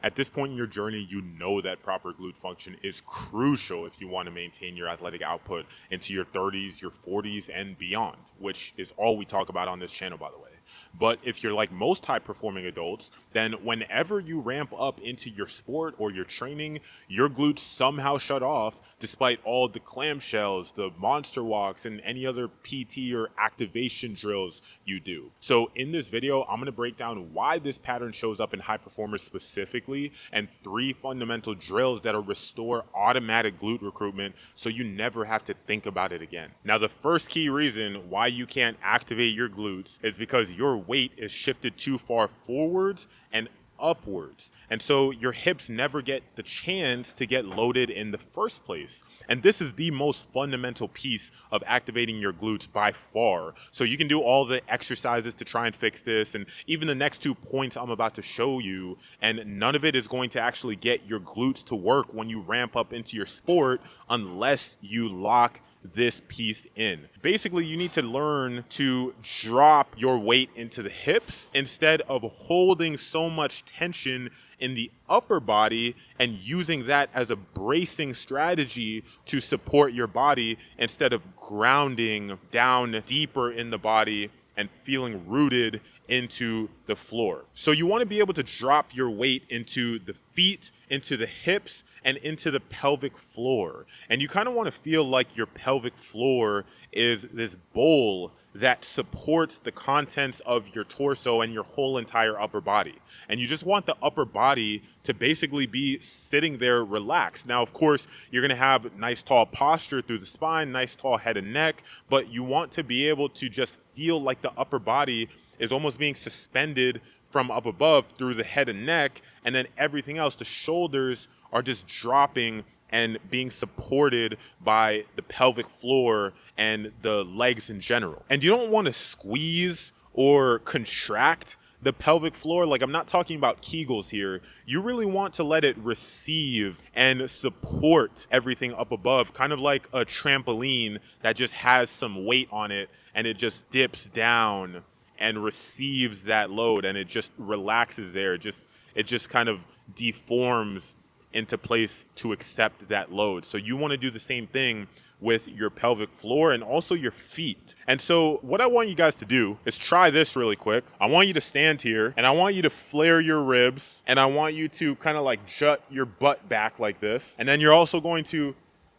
At this point in your journey, you know that proper glute function is crucial if you want to maintain your athletic output into your 30s, your 40s, and beyond, which is all we talk about on this channel, by the way. But if you're like most high performing adults, then whenever you ramp up into your sport or your training, your glutes somehow shut off despite all the clamshells, the monster walks, and any other PT or activation drills you do. So in this video, I'm going to break down why this pattern shows up in high performers specifically, and 3 fundamental drills that'll restore automatic glute recruitment so you never have to think about it again. Now, the first key reason why you can't activate your glutes is because your weight is shifted too far forwards and upwards. And so your hips never get the chance to get loaded in the first place. And this is the most fundamental piece of activating your glutes by far. So you can do all the exercises to try and fix this, and even the next 2 points I'm about to show you, and none of it is going to actually get your glutes to work when you ramp up into your sport unless you lock this piece in. Basically, you need to learn to drop your weight into the hips instead of holding so much tension in the upper body and using that as a bracing strategy to support your body instead of grounding down deeper in the body and feeling rooted into the floor. So you want to be able to drop your weight into the feet, into the hips, and into the pelvic floor. And you kind of want to feel like your pelvic floor is this bowl that supports the contents of your torso and your whole entire upper body. And you just want the upper body to basically be sitting there relaxed. Now, of course, you're going to have nice tall posture through the spine, nice tall head and neck, but you want to be able to just feel like the upper body is almost being suspended from up above through the head and neck, and then everything else, the shoulders are just dropping and being supported by the pelvic floor and the legs in general. And you don't want to squeeze or contract the pelvic floor. Like, I'm not talking about Kegels here. You really want to let it receive and support everything up above, kind of like a trampoline that just has some weight on it and it just dips down and receives that load, and it just relaxes there. It just kind of deforms into place to accept that load. So you want to do the same thing with your pelvic floor and also your feet. And so what I want you guys to do is try this really quick. I want you to stand here, and I want you to flare your ribs, and I want you to kind of like jut your butt back like this. And then you're also going to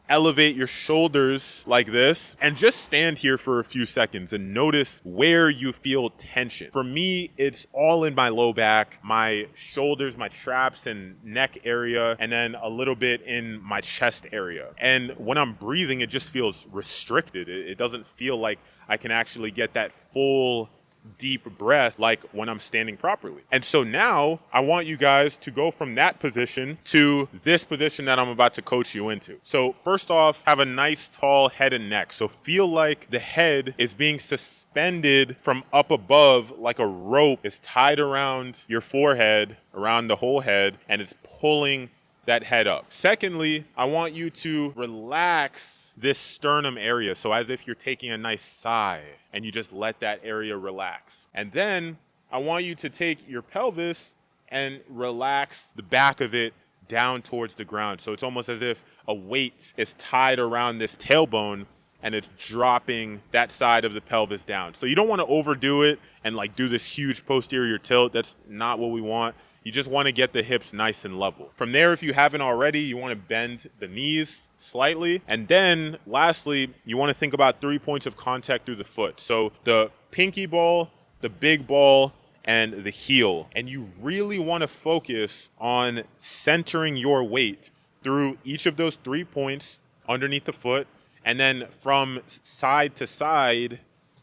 elevate your shoulders like this, and just stand here for a few seconds and notice where you feel tension. For me, it's all in my low back, my shoulders, my traps and neck area, and then a little bit in my chest area. And when I'm breathing, it just feels restricted. It doesn't feel like I can actually get that full deep breath like when I'm standing properly. And so now I want you guys to go from that position to this position that I'm about to coach you into. So first off, have a nice tall head and neck. So feel like the head is being suspended from up above, like a rope is tied around your forehead, around the whole head, and it's pulling that head up. Secondly, I want you to relax this sternum area. So as if you're taking a nice sigh and you just let that area relax. And then I want you to take your pelvis and relax the back of it down towards the ground. So it's almost as if a weight is tied around this tailbone and it's dropping that side of the pelvis down. So you don't want to overdo it and like do this huge posterior tilt. That's not what we want. You just want to get the hips nice and level. From there, if you haven't already, you want to bend the knees slightly. And then lastly, you want to think about 3 points of contact through the foot. So the pinky ball, the big ball, and the heel. And you really want to focus on centering your weight through each of those 3 points underneath the foot. And then from side to side,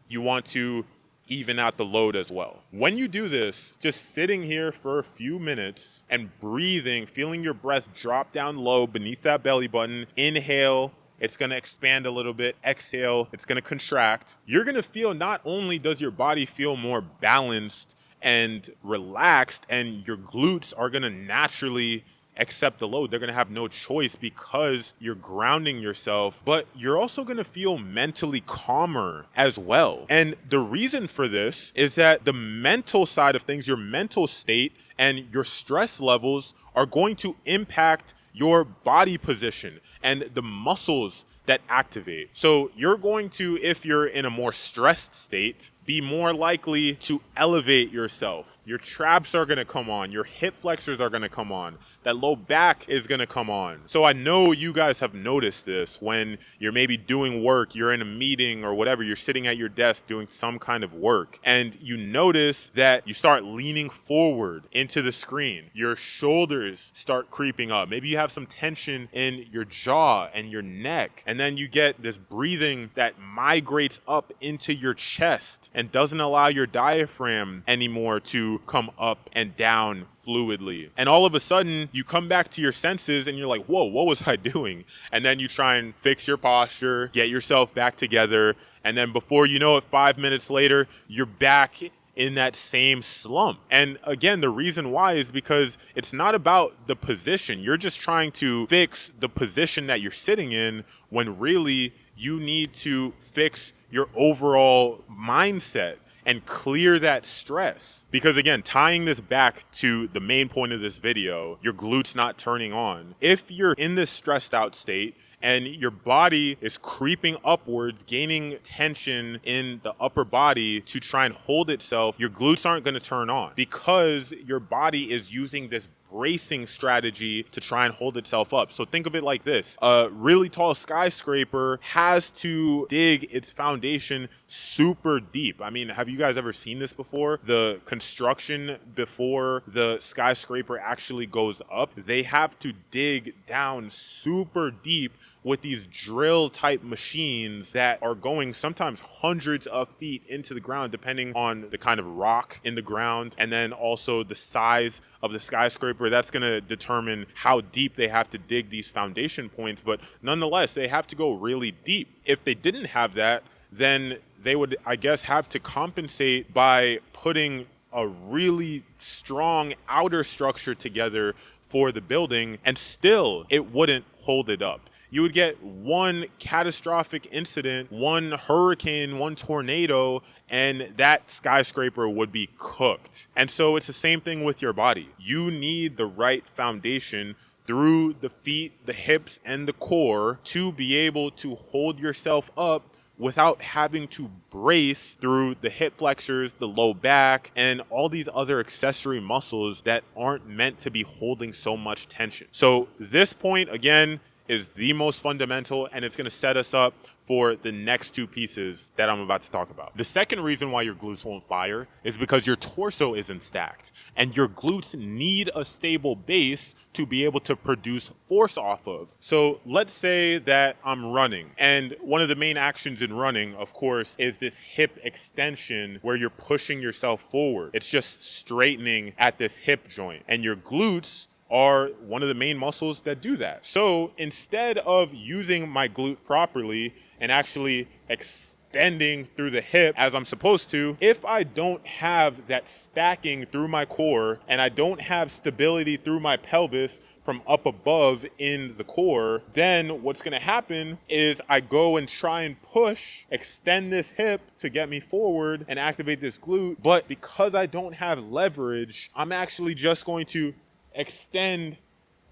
you want to even out the load as well. When you do this, just sitting here for a few minutes and breathing, feeling your breath drop down low beneath that belly button. Inhale, it's gonna expand a little bit. Exhale, it's gonna contract. You're gonna feel, not only does your body feel more balanced and relaxed, and your glutes are gonna naturally accept the load. They're going to have no choice because you're grounding yourself, but you're also going to feel mentally calmer as well. And the reason for this is that the mental side of things, your mental state and your stress levels are going to impact your body position and the muscles that activate. So you're going to, if you're in a more stressed state, be more likely to elevate yourself. Your traps are going to come on. Your hip flexors are going to come on. That low back is going to come on. So I know you guys have noticed this when you're maybe doing work, you're in a meeting or whatever, you're sitting at your desk doing some kind of work, and you notice that you start leaning forward into the screen. Your shoulders start creeping up. Maybe you have some tension in your jaw and your neck, and then you get this breathing that migrates up into your chest and doesn't allow your diaphragm anymore to come up and down fluidly. And all of a sudden, you come back to your senses and you're like, whoa, what was I doing? And then you try and fix your posture, get yourself back together. And then before you know it, 5 minutes later, you're back in that same slump. And again, the reason why is because it's not about the position. You're just trying to fix the position that you're sitting in when really you need to fix your overall mindset and clear that stress. Because again, tying this back to the main point of this video, your glutes not turning on. If you're in this stressed out state and your body is creeping upwards, gaining tension in the upper body to try and hold itself, your glutes aren't going to turn on because your body is using this bracing strategy to try and hold itself up. So think of it like this. A really tall skyscraper has to dig its foundation super deep. I mean, have you guys ever seen this before? The construction before the skyscraper actually goes up, they have to dig down super deep with these drill type machines that are going sometimes hundreds of feet into the ground, depending on the kind of rock in the ground, and then also the size of the skyscraper. That's going to determine how deep they have to dig these foundation points. But nonetheless, they have to go really deep. If they didn't have that, then they would, I guess, have to compensate by putting a really strong outer structure together for the building, and still it wouldn't hold it up. You would get one catastrophic incident, one hurricane, one tornado, and that skyscraper would be cooked. And so it's the same thing with your body. You need the right foundation through the feet, the hips, and the core to be able to hold yourself up without having to brace through the hip flexors, the low back, and all these other accessory muscles that aren't meant to be holding so much tension. So this point, again, is the most fundamental, and it's going to set us up for the next two pieces that I'm about to talk about. The second reason why your glutes won't fire is because your torso isn't stacked, and your glutes need a stable base to be able to produce force off of. So let's say that I'm running, and one of the main actions in running, of course, is this hip extension where you're pushing yourself forward. It's just straightening at this hip joint, and your glutes are one of the main muscles that do that. So instead of using my glute properly and actually extending through the hip as I'm supposed to, if I don't have that stacking through my core and I don't have stability through my pelvis from up above in the core, then what's gonna happen is I go and try and push, extend this hip to get me forward and activate this glute, but because I don't have leverage, I'm actually just going to extend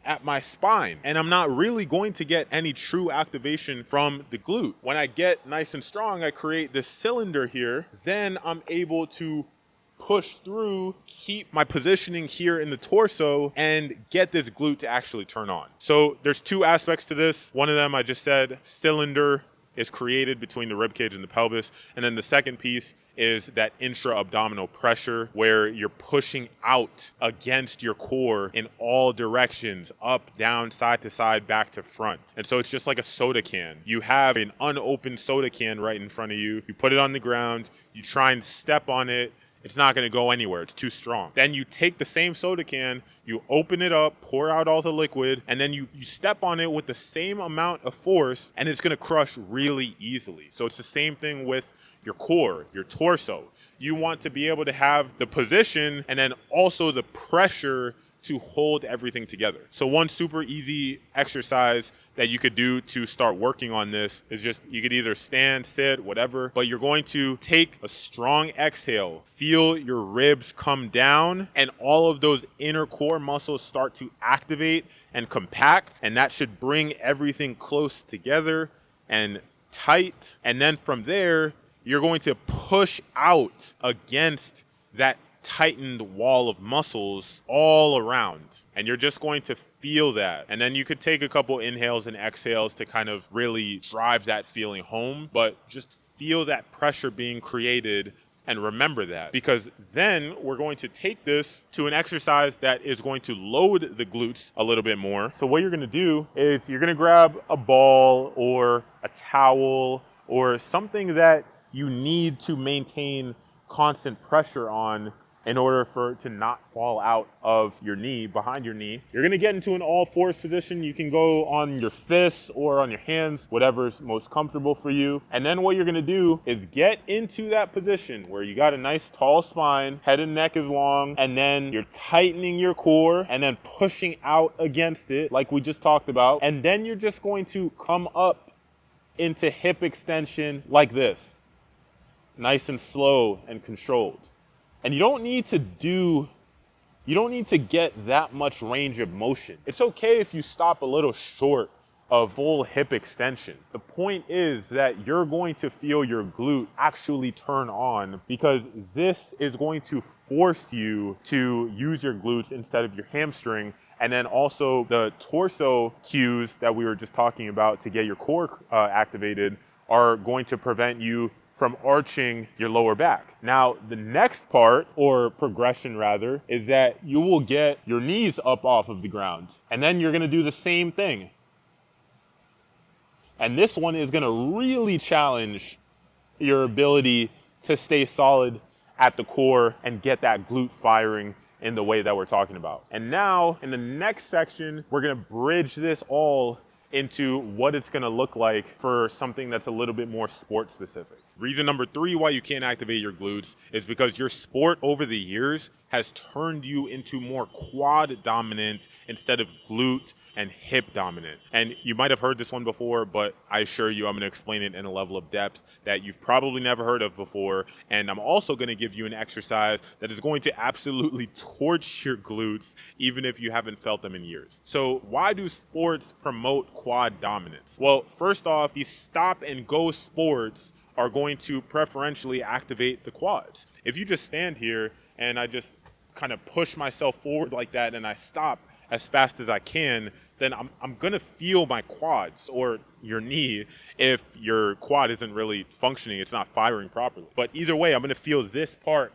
at my spine, and I'm not really going to get any true activation from the glute. When I get nice and strong, I create this cylinder here, then I'm able to push through, keep my positioning here in the torso, and get this glute to actually turn on. So there's two aspects to this. One of them I just said, cylinder is created between the rib cage and the pelvis, and then the second piece is that intra-abdominal pressure where you're pushing out against your core in all directions, up, down, side to side, back to front. And so it's just like a soda can. You have an unopened soda can right in front of you. You put it on the ground, you try and step on it, it's not going to go anywhere. It's too strong. Then you take the same soda can, you open it up, pour out all the liquid, and then you step on it with the same amount of force, and it's going to crush really easily. So it's the same thing with your core, your torso. You want to be able to have the position and then also the pressure to hold everything together. So one super easy exercise that you could do to start working on this is just, you could either stand, sit, whatever, but you're going to take a strong exhale, feel your ribs come down, and all of those inner core muscles start to activate and compact, and that should bring everything close together and tight. And then from there, you're going to push out against that tightened wall of muscles all around, and you're just going to feel that. And then you could take a couple inhales and exhales to kind of really drive that feeling home, but just feel that pressure being created and remember that, because then we're going to take this to an exercise that is going to load the glutes a little bit more. So what you're going to do is you're going to grab a ball or a towel or something that you need to maintain constant pressure on in order for it to not fall out of your knee, behind your knee. You're gonna get into an all fours position. You can go on your fists or on your hands, whatever's most comfortable for you. And then what you're gonna do is get into that position where you got a nice tall spine, head and neck is long, and then you're tightening your core and then pushing out against it like we just talked about. And then you're just going to come up into hip extension like this, nice and slow and controlled. And you don't need to get that much range of motion. It's okay if you stop a little short of full hip extension. The point is that you're going to feel your glute actually turn on, because this is going to force you to use your glutes instead of your hamstring. And then also the torso cues that we were just talking about to get your core activated are going to prevent you from arching your lower back. Now, the next part, or progression rather, is that you will get your knees up off of the ground. And then you're gonna do the same thing. And this one is gonna really challenge your ability to stay solid at the core and get that glute firing in the way that we're talking about. And now, in the next section, we're gonna bridge this all into what it's gonna look like for something that's a little bit more sport specific. Reason number 3 why you can't activate your glutes is because your sport over the years has turned you into more quad dominant instead of glute and hip dominant. And you might have heard this one before, but I assure you I'm going to explain it in a level of depth that you've probably never heard of before. And I'm also going to give you an exercise that is going to absolutely torch your glutes even if you haven't felt them in years. So why do sports promote quad dominance? Well, first off, these stop and go sports are going to preferentially activate the quads. If you just stand here and I just kind of push myself forward like that and I stop as fast as I can, then I'm gonna feel my quads or your knee if your quad isn't really functioning, it's not firing properly. But either way, I'm gonna feel this part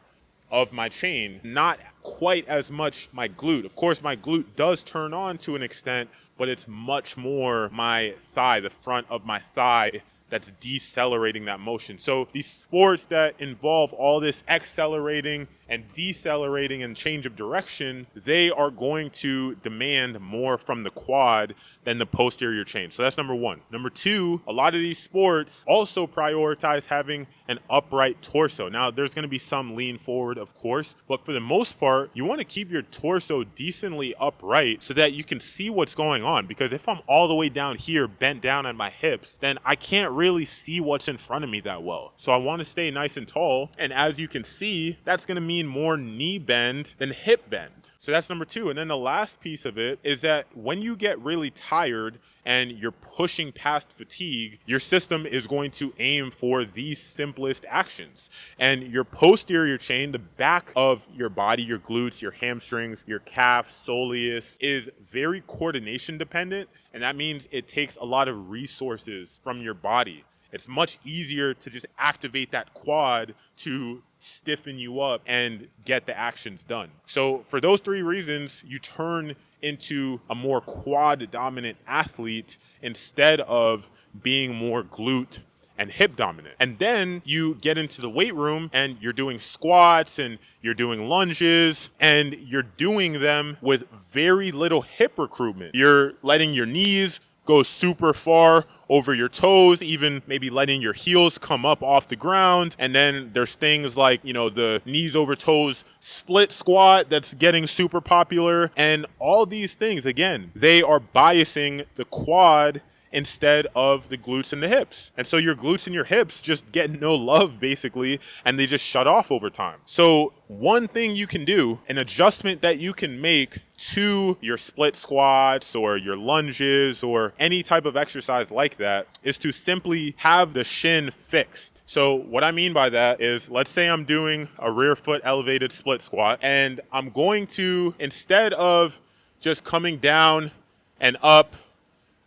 of my chain, not quite as much my glute. Of course, my glute does turn on to an extent, but it's much more my thigh, the front of my thigh, that's decelerating that motion. So these sports that involve all this accelerating and decelerating and change of direction, they are going to demand more from the quad than the posterior chain. So that's number 1. Number 2, a lot of these sports also prioritize having an upright torso. Now, there's going to be some lean forward, of course, but for the most part, you want to keep your torso decently upright so that you can see what's going on. Because if I'm all the way down here, bent down at my hips, then I can't really see what's in front of me that well. So I want to stay nice and tall. And as you can see, that's going to mean more knee bend than hip bend. So that's number 2. And then the last piece of it is that when you get really tired and you're pushing past fatigue, your system is going to aim for these simplest actions. And your posterior chain, the back of your body, your glutes, your hamstrings, your calf, soleus, is very coordination dependent. And that means it takes a lot of resources from your body. It's much easier to just activate that quad to stiffen you up and get the actions done. So for those 3 reasons, you turn into a more quad dominant athlete instead of being more glute and hip dominant. And then you get into the weight room and you're doing squats and you're doing lunges and you're doing them with very little hip recruitment. You're letting your knees go super far over your toes, even maybe letting your heels come up off the ground. And then there's things like, the knees over toes split squat that's getting super popular. And all these things, again, they are biasing the quad instead of the glutes and the hips. And so your glutes and your hips just get no love basically, and they just shut off over time. So one thing you can do, an adjustment that you can make to your split squats or your lunges or any type of exercise like that, is to simply have the shin fixed. So what I mean by that is, let's say I'm doing a rear foot elevated split squat, and I'm going to, instead of just coming down and up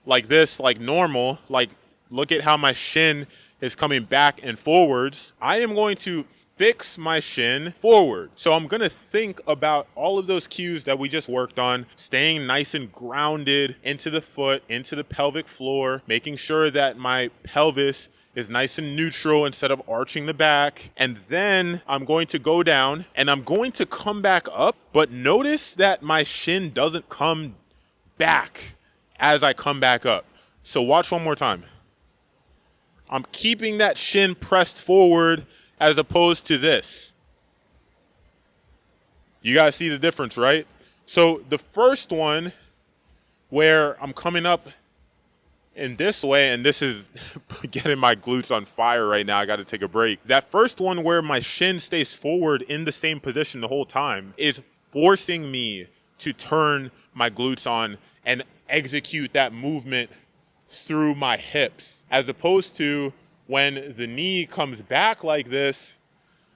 like this, like normal, like look at how my shin is coming back and forwards, I am going to fix my shin forward. So I'm going to think about all of those cues that we just worked on, staying nice and grounded into the foot, into the pelvic floor, making sure that my pelvis is nice and neutral instead of arching the back. And then I'm going to go down and I'm going to come back up, but notice that my shin doesn't come back as I come back up. So watch one more time. I'm keeping that shin pressed forward as opposed to this. You guys see the difference, right? So the first one where I'm coming up in this way, and this is getting my glutes on fire right now, I got to take a break. That first one where my shin stays forward in the same position the whole time is forcing me to turn my glutes on and execute that movement through my hips, as opposed to when the knee comes back like this,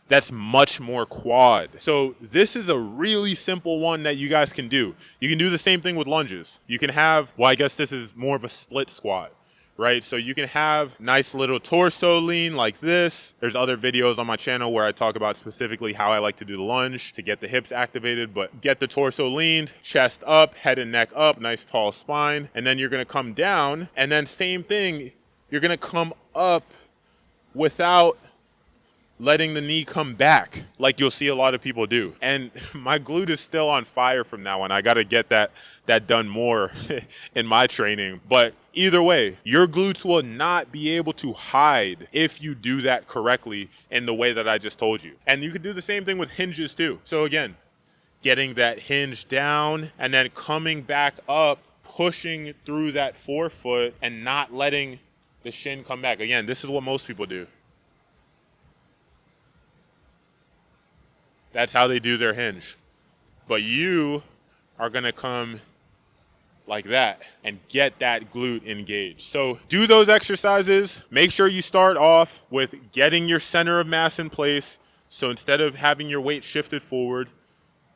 that's much more quad. So this is a really simple one that you guys can do. You can do the same thing with lunges. You can have, well, I guess this is more of a split squat, right? So you can have nice little torso lean like this. There's other videos on my channel where I talk about specifically how I like to do the lunge to get the hips activated, but get the torso leaned, chest up, head and neck up, nice tall spine. And then you're gonna come down, and then same thing, you're gonna come up without letting the knee come back like you'll see a lot of people do. And my glute is still on fire from that one. I got to get that done more in my training. But either way, your glutes will not be able to hide if you do that correctly in the way that I just told you. And you could do the same thing with hinges too. So again, getting that hinge down and then coming back up, pushing through that forefoot and not letting the shin come back. Again, this is what most people do. That's how they do their hinge. But you are gonna come like that and get that glute engaged. So do those exercises. Make sure you start off with getting your center of mass in place. So instead of having your weight shifted forward,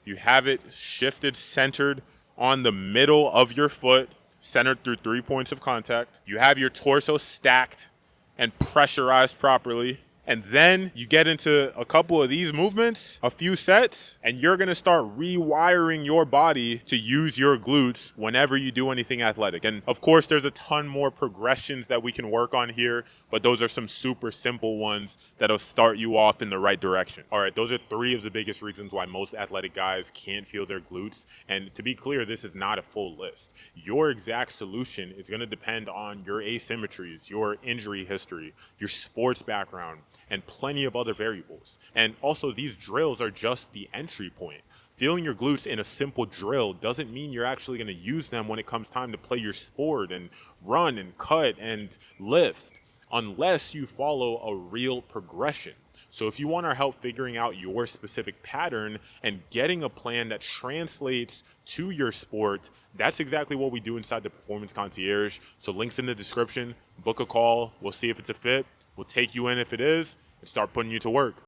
you have it shifted, centered on the middle of your foot, centered through 3 points of contact. You have your torso stacked and pressurized properly. And then you get into a couple of these movements, a few sets, and you're gonna start rewiring your body to use your glutes whenever you do anything athletic. And of course, there's a ton more progressions that we can work on here, but those are some super simple ones that'll start you off in the right direction. All right, those are 3 of the biggest reasons why most athletic guys can't feel their glutes. And to be clear, this is not a full list. Your exact solution is gonna depend on your asymmetries, your injury history, your sports background, and plenty of other variables. And also, these drills are just the entry point. Feeling your glutes in a simple drill doesn't mean you're actually going to use them when it comes time to play your sport and run and cut and lift, unless you follow a real progression. So if you want our help figuring out your specific pattern and getting a plan that translates to your sport, that's exactly what we do inside the Performance Concierge. So links in the description, book a call, we'll see if it's a fit. We'll take you in if it is and start putting you to work.